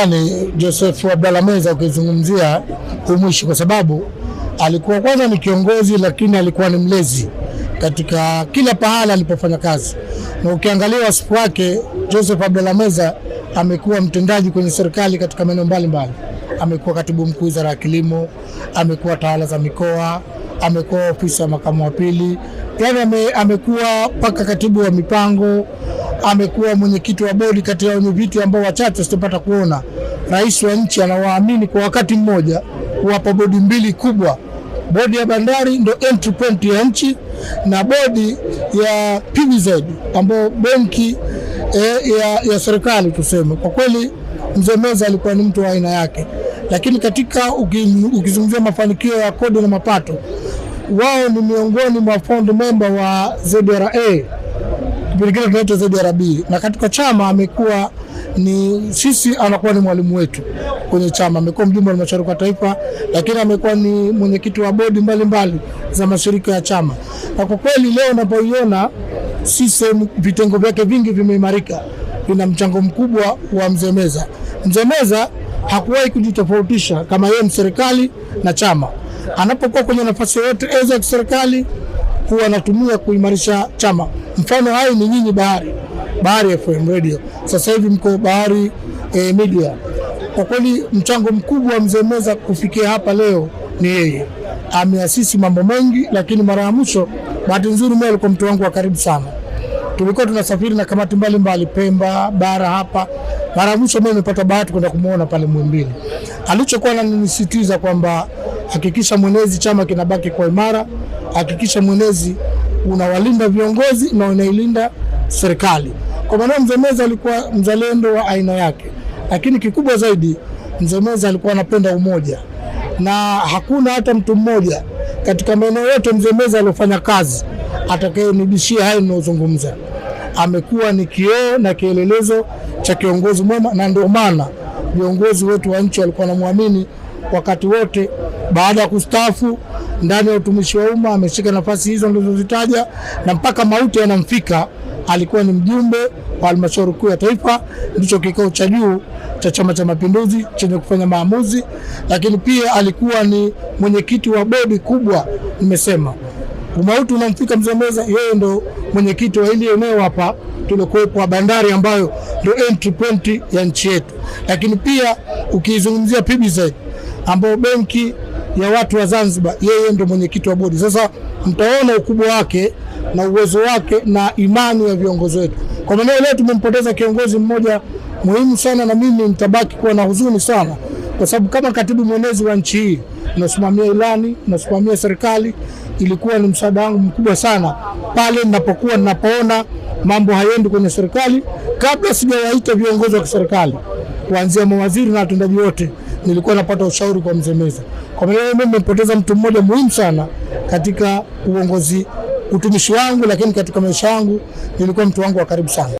gani Joseph Abdalla Meza ukizungumzia umwishi, kwa sababu alikuwa kwanza ni kiongozi, lakini alikuwa ni mlezi katika kila pahala alipofanya kazi. Na ukiangalia wasifu wake, Joseph Abdalla Meza amekuwa mtendaji kwenye serikali katika maeneo mbalimbali. Amekuwa katibu mkuu wizara ya kilimo, amekuwa tawala za mikoa, amekuwa ofisa makamu wa pili, yani amekuwa paka katibu wa mipango, amekuwa mwenyekiti wa bodi, kati ya wenye viti ambao wachache sitapata kuona rais wa nchi anawaamini kwa wakati mmoja kuwapa bodi mbili kubwa. Bodi ya bandari ndio entry point ya nchi, na bodi ya PBZ ambayo benki ya serikali tuseme. Kwa kweli Mzee Meza alikuwa ni mtu wa aina yake. Lakini katika ukizungumzia mafanikio ya kodi na mapato, wao ni miongoni mwa found member wa ZRA, kipindi kile tunaitwa ZRB, na katika chama amekuwa ni sisi, anakuwa ni mwalimu wetu kwenye chama. Amekuwa mjumbe wa halmashauri ya taifa, lakini amekuwa ni mwenyekiti wa bodi mbalimbali za mashirika ya chama. Na kwa kweli leo unapoiona sisi vitengo vyake vingi vimeimarika, vina mchango mkubwa wa Mzee Meza. Mzee Meza hakuwahi kujitofautisha kama yeye ni serikali na chama. Anapokuwa kwenye nafasi yote za kiserikali huwa anatumia kuimarisha chama. Mfano hai ni nyinyi Bahari FM Radio. Sasa hivi mko Bahari Media. Kwa kweli mchango mkubwa wa Mzee Meza kufikia hapa leo ni yeye. Ameasisi mambo mengi, lakini mara ya mwisho bahati nzuri mimi alikuwa mtu wangu wa karibu sana. Tulikuwa tunasafiri na kamati mbalimbali Pemba, bara hapa. Mara ya mwisho mimi nimepata bahati kwenda kumuona pale Muhimbili. Alichokuwa ananisisitiza kwamba hakikisha mwenezi chama kinabaki kwa imara, hakikisha mwenezi unawalinda viongozi na unailinda serikali. Kwa maana Mzee Meza alikuwa mzalendo wa aina yake, lakini kikubwa zaidi Mzee Meza alikuwa anapenda umoja, na hakuna hata mtu mmoja katika maeneo yote Mzee Meza aliyofanya kazi atakayenibishia hayo ninayozungumza. Amekuwa ni kioo na kielelezo cha kiongozi mwema, na ndio maana viongozi wetu wa nchi walikuwa wanamwamini wakati wote. Baada ya kustaafu ndani ya utumishi wa umma ameshika nafasi hizo nilizozitaja, na mpaka mauti yanamfika alikuwa ni mjumbe wa halmashauri kuu ya taifa, ndicho kikao cha juu cha Chama cha Mapinduzi chenye kufanya maamuzi. Lakini pia alikuwa ni mwenyekiti wa bodi kubwa. Nimesema umauti unamfika Mzee Meza, yeye ndo mwenyekiti wa ile eneo hapa tulikuwepo, bandari ambayo ndio entry point ya nchi yetu. Lakini pia ukizungumzia PBZ ambayo benki ya watu wa Zanzibar, yeye ndo mwenyekiti wa bodi. Sasa mtaona ukubwa wake na uwezo wake na imani ya viongozi wetu. Kwa maana leo tumempoteza kiongozi mmoja muhimu sana, na mimi nitabaki kuwa na huzuni sana, kwa sababu kama katibu mwenezi wa nchi hii nasimamia ilani, nasimamia serikali, ilikuwa ni msaada wangu mkubwa sana pale ninapoona mambo hayendi kwenye serikali. Kabla sijawaita viongozi wa serikali kuanzia mawaziri na watendaji wote, nilikuwa napata ushauri kwa Mzee Meza. Kwa maana mimi nimepoteza mtu mmoja muhimu sana katika uongozi, utumishi wangu, lakini katika maisha yangu nilikuwa mtu wangu wa karibu sana.